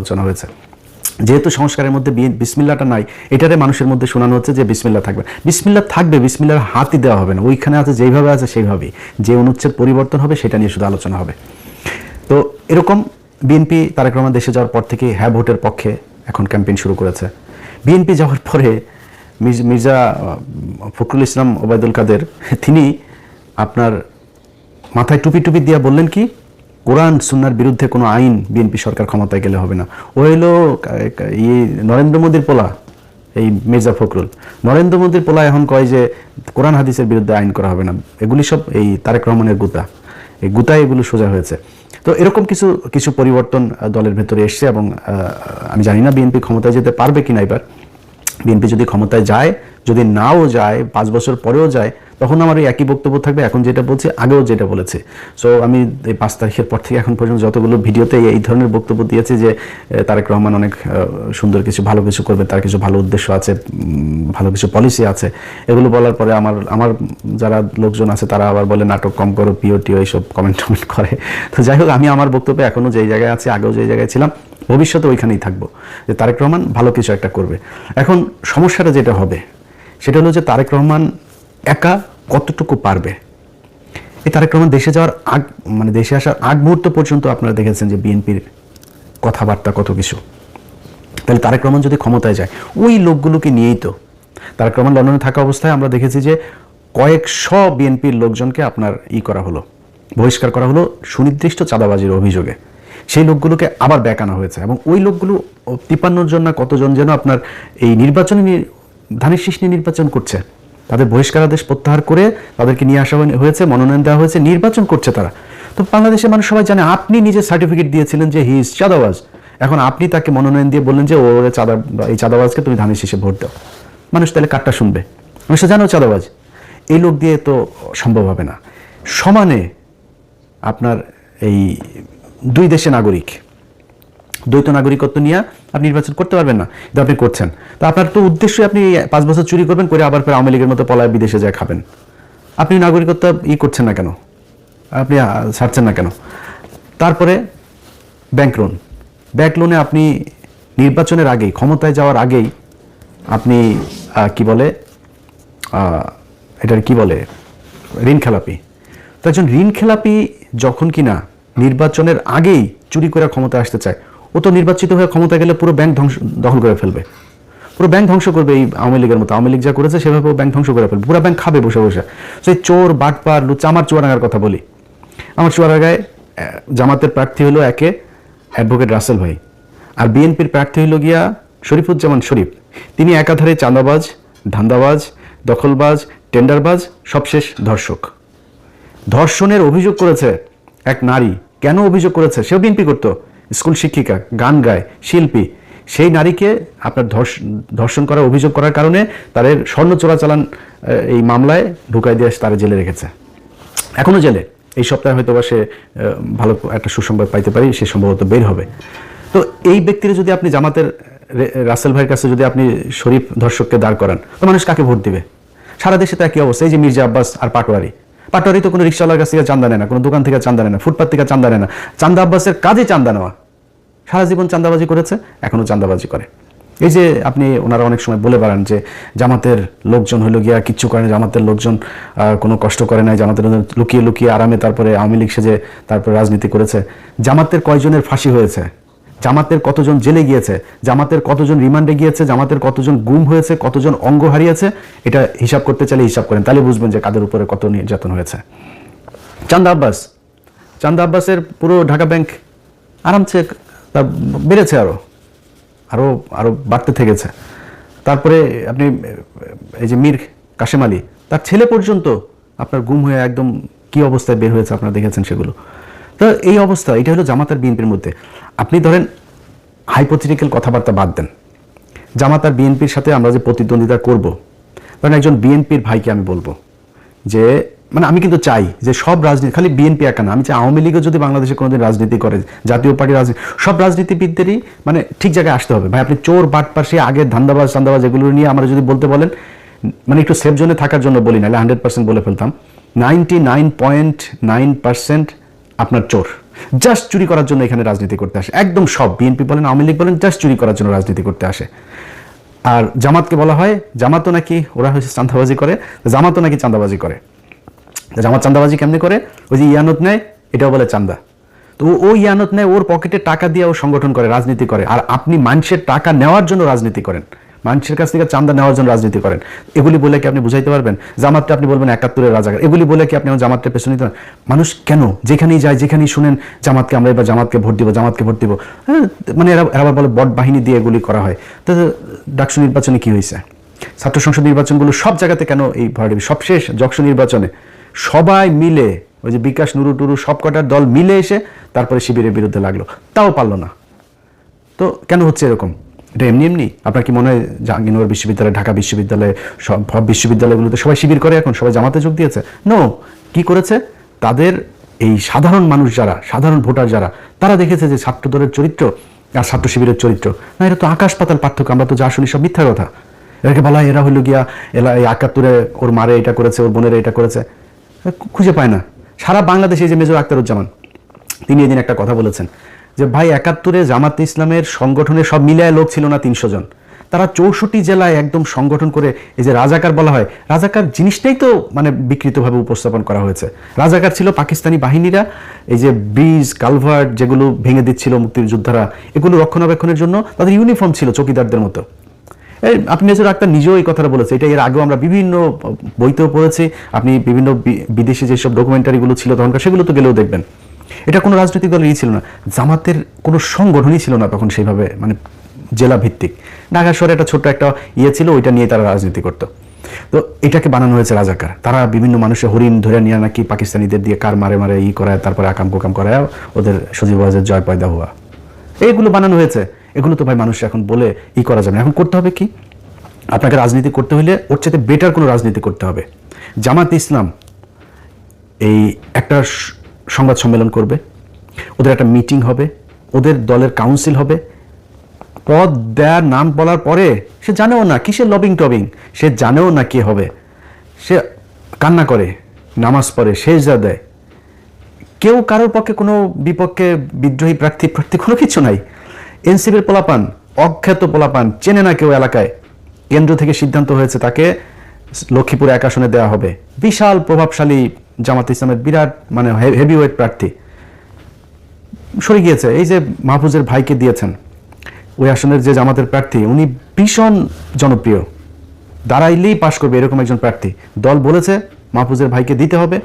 আলোচনা হয়েছে। যেহেতু সংস্কারের মধ্যে বিসমিল্লাহটা নাই, এটারে মানুষের মধ্যে শোনানো হচ্ছে যে বিসমিল্লাহ থাকবে। বিসমিল্লাহ থাকবে, বিসমিল্লাহর হাতই দেওয়া হবে না, ওইখানে আছে যেইভাবে আছে সেইভাবেই। যে অনুচ্ছেদ পরিবর্তন হবে সেটা নিয়ে শুধু আলোচনা হবে। তো এরকম বিএনপি তারেক রহমান দেশে যাওয়ার পর থেকে হ্যাঁ ভোটের পক্ষে এখন ক্যাম্পেইন শুরু করেছে। বিএনপি যাওয়ার পরে মির্জা ফখরুল ইসলাম ওবায়দুল কাদের তিনি আপনার মাথায় টুপি টুপি দিয়ে বললেন কি, কোরআন সুন্নাহর বিরুদ্ধে কোনো আইন বিএনপি সরকার ক্ষমতায় গেলে হবে না। ও হইলো নরেন্দ্র মোদীর পোলা, এই মির্জা ফখরুল নরেন্দ্র মোদীর পোলা এখন কয় যে কোরআন হাদিসের বিরুদ্ধে আইন করা হবে না। এগুলি সব এই তারেক রহমানের গুতা, এই গুতায় এগুলো সোজা হয়েছে। তো এরকম কিছু কিছু পরিবর্তন দলের ভেতরে এসছে এবং আমি জানি না বিএনপি ক্ষমতায় যেতে পারবে কিনা। এবার বিএনপি যদি ক্ষমতায় যায়, যদি নাও যায়, 5 বছর পরেও যায়, তখন আমার এই একই বক্তব্য থাকবে, এখন যেটা বলছি আগেও যেটা বলেছে। সো আমি এই 5 তারিখের পর থেকে এখন পর্যন্ত যতগুলো ভিডিওতে এই ধরনের বক্তব্য দিয়েছি যে তারেক রহমান অনেক সুন্দর কিছু ভালো কিছু করবে, তার কিছু ভালো উদ্দেশ্য আছে, ভালো কিছু পলিসি আছে, এগুলো বলার পরে আমার যারা লোকজন আছে তারা আবার বলে নাটক কম করো, পিওটিও এইসব কমেন্ট করে। তো যাই হোক, আমি আমার বক্তব্যে এখনও যেই জায়গায় আছি, আগেও যেই জায়গায় ছিলাম, ভবিষ্যতে ওইখানেই থাকবো যে তারেক রহমান ভালো কিছু একটা করবে। এখন সমস্যাটা যেটা হবে সেটা হলো যে তারেক রহমান একা কতটুকু পারবে। এই তারেক রহমান দেশে যাওয়ার আগ, মানে দেশে আসার আগ মুহূর্ত পর্যন্ত আপনারা দেখেছেন যে বিএনপির কথাবার্তা কত কিছু। তাহলে তারেক রহমান যদি ক্ষমতায় যায়, ওই লোকগুলোকে নিয়েই তো তারেক রহমান লন্ডনে থাকা অবস্থায় আমরা দেখেছি যে কয়েকশো বিএনপির লোকজনকে আপনার করা হলো, বহিষ্কার করা হলো সুনির্দিষ্ট চাঁদাবাজির অভিযোগে। সেই লোকগুলোকে আবার ব্যাক আনা হয়েছে এবং ওই লোকগুলো 53 জন না কতজন যেন আপনার এই নির্বাচনী ধানের শীষ নিয়ে নির্বাচন করছে, তাদের বহিষ্কারাদেশ প্রত্যাহার করে তাদেরকে নিয়ে আসা হয়েছে, মনোনয়ন দেওয়া হয়েছে, নির্বাচন করছে তারা। তো বাংলাদেশের মানুষ সবাই জানে আপনি নিজে সার্টিফিকেট দিয়েছিলেন যে হি ইজ চাঁদাবাজ, এখন আপনি তাকে মনোনয়ন দিয়ে বললেন যে ওরে এই চাঁদাবাজকে তুমি ধানের শীষে ভোট দাও। মানুষ তাহলে কারটা শুনবে? মানুষ জানো চাঁদাবাজ। এই লোক দিয়ে তো সম্ভব হবে না। সমানে আপনার এই দুই দেশে নাগরিক, দ্বৈত নাগরিকত্ব নিয়ে আপনি নির্বাচন করতে পারবেন না, কিন্তু আপনি করছেন। তো আপনার তো উদ্দেশ্যই আপনি 5 বছর চুরি করবেন, করে আবার ফের আওয়ামী লীগের মতো পলায় বিদেশে যায় খাবেন। আপনি নাগরিকত্ব করছেন না কেন, আপনি ছাড়ছেন না কেন? তারপরে ব্যাংক লোনে আপনি নির্বাচনের আগেই, ক্ষমতায় যাওয়ার আগেই আপনি কি বলে এটার কি বলে ঋণ খেলাপি। তো একজন ঋণ খেলাপি যখন কিনা নির্বাচনের আগেই চুরি করে ক্ষমতায় আসতে চায়, ও তো নির্বাচিত হয়ে ক্ষমতা গেলে পুরো ব্যাংক দখল করে ফেলবে, পুরো ব্যাংক ধ্বংস করবে। এই আওয়ামী লীগের মতো, আওয়ামী লীগ যা করেছে সেভাবে ব্যাংক ধ্বংস করে ফেলবে, পুরো ব্যাংক খাবে বসে বসে। সেই চোর বাটপার লুচ্চা। আমার চুয়াডাঙ্গার কথা বলি, আমার চুয়াডাঙ্গায় জামাতের প্রার্থী হলো একে অ্যাডভোকেট রাসেল ভাই, আর বিএনপির প্রার্থী হইল গিয়া শরীফুজ্জামান শরীফ। তিনি একাধারে চাঁদাবাজ, ধান্দাবাজ, দখলবাজ, টেন্ডারবাজ, সবশেষ ধর্ষক। ধর্ষণের অভিযোগ করেছে এক নারী। কেন অভিযোগ করেছে? সেও বিএনপি করতো, স্কুল শিক্ষিকা, গান গায়, শিল্পী। সেই নারীকে আপনার ধর্ষণ করার অভিযোগ করার কারণে তাদের স্বর্ণ চোরাচালান এই মামলায় ঢুকাই দিয়ে তারা জেলে রেখেছে, এখনো জেলে। এই সপ্তাহে হয়তো বা সে ভালো একটা সুসংবাদ পাইতে পারি, সে সম্ভবত বের হবে। তো এই ব্যক্তিরা যদি আপনি জামাতের রাসেল ভাইয়ের কাছে যদি আপনি শরীফ ধর্ষককে দাঁড় করান, তো মানুষ কাকে ভোট দিবে? সারা দেশে তো একই অবস্থা। এই যে মির্জা আব্বাস আর পাটোয়ারি তো কোনো রিক্সাওয়ালার কাছ থেকে চান্দা নেয় না, কোনো দোকান থেকে চান্দা নেয় না, ফুটপাত থেকে চান্দা নেয় না। চান্দা আব্বাসের কাজে চান্দা নেওয়া। সারা জীবন চান্দাবাজি করেছে, এখনো চান্দাবাজি করে। এই যে আপনি ওনারা অনেক সময় বলে বেড়ান যে জামাতের লোকজন হইল গিয়া কিচ্ছু করে না, জামাতের লোকজন কোনো কষ্ট করে নাই, জামাতের লুকিয়ে লুকিয়ে আরামে তারপরে আওয়ামী লীগ সেজে তারপরে রাজনীতি করেছে। জামাতের কয়জনের ফাঁসি হয়েছে, জামাতের কতজন জেলে গিয়েছে, জামাতের কতজন রিমান্ডে গিয়েছে, জামাতের কতজন গুম হয়েছে, কতজন অঙ্গ হারিয়েছে, এটা হিসাব করতে চাইলে হিসাব করেন, তাহলে বুঝবেন যে কাদের উপরে কত নির্যাতন হয়েছে। চান্দা আব্বাসের পুরো ঢাকা ব্যাংক আরামসে তা বেড়েছে, আরো বাড়তে থেকেছে। তারপরে আপনি এই যে মীর কাশেম আলী, তার ছেলে পর্যন্ত আপনার গুম হয়ে একদম কি অবস্থায় বের হয়েছে আপনারা দেখেছেন সেগুলো। তো এই অবস্থা, এটা হলো জামাত আর বিএনপির মধ্যে। আপনি ধরেন হাইপোথেটিক্যাল কথাবার্তা বাদ দেন, জামাত আর বিএনপির সাথে আমরা যে প্রতিদ্বন্দ্বিতা করব, কারণ একজন বিএনপির ভাইকে আমি বলবো যে মানে আমি কিন্তু চাই যে সব রাজনীতি, খালি বিএনপি একা না, আমি চাই আওয়ামী লীগও যদি বাংলাদেশে কোনোদিন রাজনীতি করে, জাতীয় পার্টির রাজনীতি, সব রাজনীতিবিদদেরই মানে ঠিক জায়গায় আসতে হবে। ভাই আপনি চোর বাটপার সে আগের ধান্দাবাজ এগুলো নিয়ে আমরা যদি বলতে বলেন, মানে একটু সেফ জোনে থাকার জন্য বলি, নাহলে 100% বলে ফেলতাম, 99.9% আপনার চোর। জাস্ট চুরি করার জন্য এখানে রাজনীতি করতে আসে, একদম সব, বিএনপি বলেন আওয়ামী লীগ বলেন, জাস্ট চুরি করার জন্য রাজনীতি করতে আসে। আর জামাতকে বলা হয়, জামাতও নাকি ওরা হচ্ছে চাঁদাবাজি করে, জামাতও নাকি চাঁদাবাজি করে। জামাত চাঁদাবাজি কেমনি করে? ওই যে ইয়ানত নেয়, এটাও বলে চাঁদা। তো ও ইয়ানত নেয়, ওর পকেটে টাকা দিয়ে ও সংগঠন করে, রাজনীতি করে। আর আপনি মানুষের টাকা নেওয়ার জন্য রাজনীতি করেন, মানুষের কাছ থেকে চাঁদা নেওয়ার জন্য রাজনীতি করেন। এগুলি বলে কি আপনি বুঝাইতে পারবেন? জামাতটা আপনি বলবেন ৭১-এর রাজাকার, এগুলি বলে কি আপনি জামাতটা পেছনে নিতে পারেন? মানুষ কেন যেখানেই যায়, যেখানেই শুনেন জামাতকে আমরা এবার জামাতকে ভোট দিব, জামাতকে ভোট দিব, হ্যাঁ, মানে এরা আবার বলে বট বাহিনী দিয়ে এগুলি করা হয়। তো ডাকসু নির্বাচনে কি হয়েছে? ছাত্র সংসদ নির্বাচনগুলো সব জায়গাতে কেন এই ভরাডুবি? সবশেষ যকসু নির্বাচনে সবাই মিলে, ওই যে বিকাশ নুরু টুরু সব কটার দল মিলে এসে তারপরে শিবিরের বিরুদ্ধে লাগলো, তাও পারলো না। তো কেন হচ্ছে এরকম? এটা এমনি এমনি? আপনার কি মনে হয় জাহাঙ্গীরনগর বিশ্ববিদ্যালয়, ঢাকা বিশ্ববিদ্যালয়, সব বিশ্ববিদ্যালয়গুলোতে সবাই শিবির করে এখন, সবাই জামাতে যোগ দিয়েছে? নো। কি করেছে? তাদের এই সাধারণ মানুষ যারা, সাধারণ ভোটার যারা, তারা দেখেছে যে ছাত্র দলের চরিত্র আর ছাত্র শিবিরের চরিত্র না, এটা তো আকাশ পাতাল পার্থক্য। আমরা তো যা শুনি সব মিথ্যা কথা। এটাকে বলা হয় এরা হইল গিয়া এরা এই ৭১-এ ওর মারে এটা করেছে, ওর বোনের এটা করেছে, খুঁজে পায় না। সারা বাংলাদেশে যে মেজর আখতারুজ্জামান, তিনি এদিন একটা কথা বলেছেন যে ভাই ৭১-এ জামাতে ইসলামের সংগঠনের সব মিলায় লোক ছিল না ৩০০ জন, তারা ৬৪ জেলায় একদম সংগঠন করে, এই যে রাজাকার বলা হয়, রাজাকার জিনিসটাই তো মানে বিকৃতভাবে উপস্থাপন করা হয়েছে। রাজাকার ছিল পাকিস্তানি বাহিনীরা, এই যে ব্রিজ কালভার্ট যেগুলো ভেঙে দিচ্ছিল মুক্তিযোদ্ধারা, এগুলো রক্ষণাবেক্ষণের জন্য তাদের ইউনিফর্ম ছিল চৌকিদারদের মতো। আপনি মেজর আক্তার নিজেও এই কথাটা বলেছে, এটা এর আগেও আমরা বিভিন্ন বইতেও পড়েছি, আপনি বিভিন্ন বিদেশি যেসব ডকুমেন্টারিগুলো ছিল তখনকার, সেগুলো তো গেলেও দেখবেন। এটা কোনো রাজনৈতিক দলেরই ছিল না, জামাতের কোনো সংগঠনই ছিল না তখন সেইভাবে, মানে জেলা ভিত্তিক। ঢাকা শহরে একটা ছোট্ট একটা ইয়ে ছিল, ওইটা নিয়ে তারা রাজনীতি করতো। তো এটাকে বানানো হয়েছে রাজাকার। তারা বিভিন্ন মানুষের হরিণ ধরে নিয়ে নাকি পাকিস্তানিদের দিয়ে কার মারে মারে ই করায়, তারপরে আকাম কোকাম করায় ওদের সজীবাজের জয় পয়দা হওয়া, এইগুলো বানানো হয়েছে। এগুলো তো ভাই মানুষ এখন বলে ই করা যাবে না। এখন করতে হবে কি? আপনাকে রাজনীতি করতে হলে ওর চাইতে বেটার কোনো রাজনীতি করতে হবে। জামাত ইসলাম এই একটা সংবাদ সম্মেলন করবে, ওদের একটা মিটিং হবে, ওদের দলের কাউন্সিল হবে, পদ দেয়ার নাম বলার পরে সে জানেও না কিসের লবিং টবিং, সে জানেও না কে হবে, সে কান্না করে, নামাজ পড়ে, সেজদা দেয়। কেউ কারোর পক্ষে কোনো বিপক্ষে বিদ্রোহী প্রার্থী কোনো কিছু নাই। এনসিপির পোলাপান, অখ্যাত পোলাপান, চেনে না কেউ এলাকায়, কেন্দ্র থেকে সিদ্ধান্ত হয়েছে তাকে লক্ষ্মীপুরে ১ আসনে দেওয়া হবে। বিশাল প্রভাবশালী জামাত ইসলামের বিরাট মানে হেভিওয়েট প্রার্থী সরে গিয়েছে। এই যে মাহফুজের ভাইকে দিয়েছেন, ওই আসনের যে জামাতের প্রার্থী, উনি ভীষণ জনপ্রিয়, দাঁড়াইলেই পাশ করবে এরকম একজন প্রার্থী। দল বলেছে মাহফুজের ভাইকে দিতে হবে,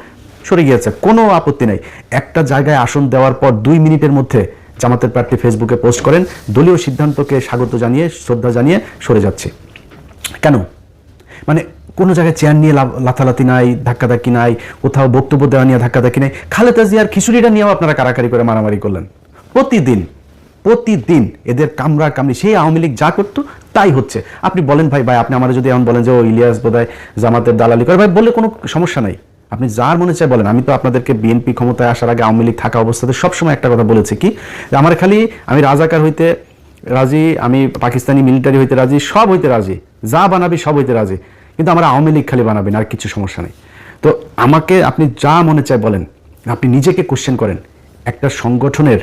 সরে গিয়েছে, কোনো আপত্তি নাই। একটা জায়গায় আসন দেওয়ার পর 2 মিনিটের মধ্যে জামাতের প্রার্থী ফেসবুকে পোস্ট করেন, দলীয় সিদ্ধান্তকে স্বাগত জানিয়ে, শ্রদ্ধা জানিয়ে সরে যাচ্ছে। কেন? মানে কোনো জায়গায় চেয়ার নিয়ে লাথালাতি নাই, ধাক্কাধাক্কি নাই, কোথাও বক্তব্য দেওয়া নিয়ে ধাক্কাধাক্কি নাই। খালেদা জিয়ার খিচুড়িটা নিয়েও আপনারা কারাকারি করে মারামারি করলেন। প্রতিদিন এদের কামড়া কামড়ি, সেই আওয়ামী লীগ যা করতো তাই হচ্ছে। আপনি বলেন ভাই আপনি আমার যদি এমন বলেন যে ও ইলিয়াস বোধহয় জামাতের দালালি করে, ভাই বললে কোনো সমস্যা নাই, আপনি যার মনে চায় বলেন। আমি তো আপনাদেরকে বিএনপি ক্ষমতায় আসার আগে আওয়ামী লীগ থাকা অবস্থাতে সবসময় একটা কথা বলেছি কি, আমার খালি আমি রাজাকার হইতে রাজি, আমি পাকিস্তানি মিলিটারি হইতে রাজি, সব হইতে রাজি, যা বানাবি সব হইতে রাজি, কিন্তু আমার আওয়ামী লীগ খালি বানাবেন, আর কিছু সমস্যা নেই। তো আমাকে আপনি যা মনে চায় বলেন, আপনি নিজেকে কোশ্চেন করেন। একটা সংগঠনের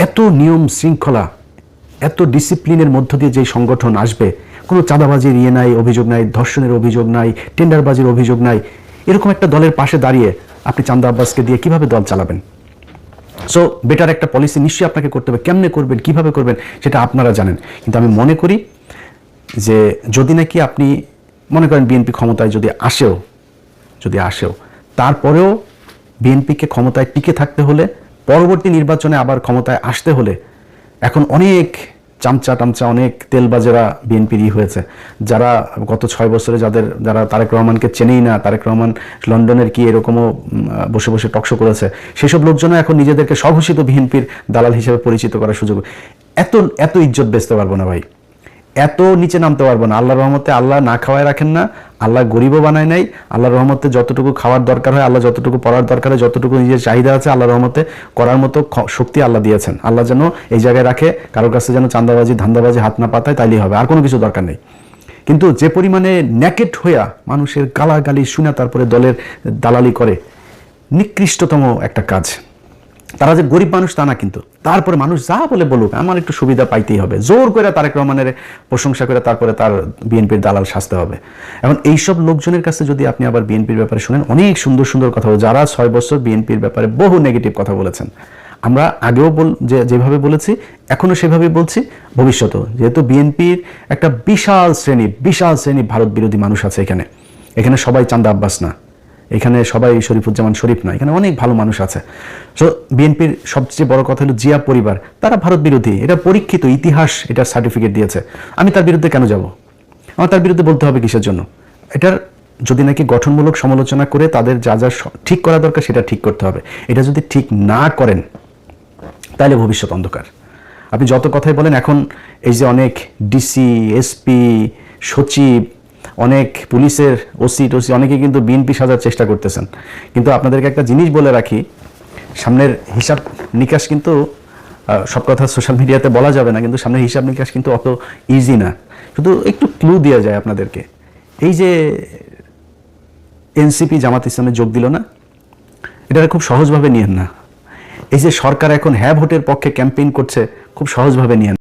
এত নিয়ম শৃঙ্খলা, এত ডিসিপ্লিনের মধ্য দিয়ে যে সংগঠন আসবে, কোনো চাঁদাবাজির ইয়ে নাই, অভিযোগ নাই, ধর্ষণের অভিযোগ নাই, টেন্ডারবাজির অভিযোগ নাই, এরকম একটা দলের পাশে দাঁড়িয়ে আপনি চান্দা আব্বাসকে দিয়ে কিভাবে দল চালাবেন? সো বেটার একটা পলিসি নিশ্চয়ই আপনাকে করতে হবে। কেমনে করবেন, কিভাবে করবেন, সেটা আপনারা জানেন। কিন্তু আমি মনে করি যে যদি নাকি আপনি মনে করেন বিএনপি ক্ষমতায় যদি আসেও তারপরেও বিএনপিকে ক্ষমতায় টিকে থাকতে হলে, পরবর্তী নির্বাচনে আবার ক্ষমতায় আসতে হলে, এখন অনেক চামচা টামচা, অনেক তেলবাজেরা বিএনপিরই হয়েছে, যারা গত 6 বছরে যারা তারেক রহমানকে চেনেই না, তারেক রহমান লন্ডনের কি এরকমও বসে বসে টকশো করেছে, সেসব লোকজন এখন নিজেদেরকে স্বঘোষিত বিএনপির দালাল হিসেবে পরিচিত করার সুযোগ। এত ইজ্জত বেচতে পারবো না ভাই, এত নিচে নামতে পারবো না। আল্লাহর রহমতে আল্লাহ না খাওয়ায় রাখেন না, আল্লাহ গরিবও বানায় নাই। আল্লাহর রহমতে যতটুকু খাওয়ার দরকার হয়, আল্লাহ যতটুকু পড়ার দরকার হয়, যতটুকু নিজের চাহিদা আছে, আল্লাহর রহমতে করার মতো শক্তি আল্লাহ দিয়েছেন। আল্লাহ যেন এই জায়গায় রাখে, কারোর কাছে যেন চাঁদাবাজি ধান্দাবাজি হাত না পাতায়, তাইলেই হবে, আর কোনো কিছু দরকার নেই। কিন্তু যে পরিমাণে ন্যাকেট হইয়া মানুষের গালাগালি শুনে তারপরে দলের দালালি করে, নিকৃষ্টতম একটা কাজ। তারা যে গরিব মানুষ তা না, কিন্তু তারপরে মানুষ যা বলে বলুক আমার একটু সুবিধা পাইতেই হবে, জোর করে তারেক রহমানের প্রশংসা করে তারপরে তার বিএনপির দালাল সাজতে হবে। এখন এইসব লোকজনের কাছে যদি আপনি আবার বিএনপির ব্যাপারে শুনেন, অনেক সুন্দর সুন্দর কথা বলে, যারা 6 বছর বিএনপির ব্যাপারে বহু নেগেটিভ কথা বলেছেন, আমরা আগেও যেভাবে বলেছি এখনো সেভাবেই বলছি, ভবিষ্যতেও, যেহেতু বিএনপির একটা বিশাল শ্রেণী ভারত বিরোধী মানুষ আছে এখানে সবাই চান্দা আব্বাস না, এখানে সবাই শরীফুজ্জামান শরীফ না, এখানে অনেক ভালো মানুষ আছে। সো বিএনপির সবচেয়ে বড় কথা হলো জিয়া পরিবার, তারা ভারত বিরোধী, এটা পরীক্ষিত, ইতিহাস এটার সার্টিফিকেট দিয়েছে। আমি তার বিরুদ্ধে কেন যাব? আমার তার বিরুদ্ধে বলতে হবে কিসের জন্য? এটার যদি নাকি গঠনমূলক সমালোচনা করে তাদের যা যা ঠিক করা দরকার সেটা ঠিক করতে হবে। এটা যদি ঠিক না করেন তাহলে ভবিষ্যৎ অন্ধকার। আপনি যত কথাই বলেন, এখন এই যে অনেক ডিসি, এসপি, সচিব, অনেক পুলিশের ওসি অনেকে কিন্তু বিএনপি সাজার চেষ্টা করতেছেন। কিন্তু আপনাদেরকে একটা জিনিস বলে রাখি, সামনের হিসাব নিকাশ কিন্তু সব কথা সোশ্যাল মিডিয়াতে বলা যাবে না, কিন্তু সামনের হিসাব নিকাশ কিন্তু অত ইজি না। শুধু একটু ক্লু দেওয়া যায় আপনাদেরকে। এই যে এনসিপি জামাত ইসলামে যোগ দিল না, এটা খুব সহজভাবে নিয়েন না। এই যে সরকার এখন হ্যাঁ ভোটের পক্ষে ক্যাম্পেইন করছে, খুব সহজভাবে নিয়েন।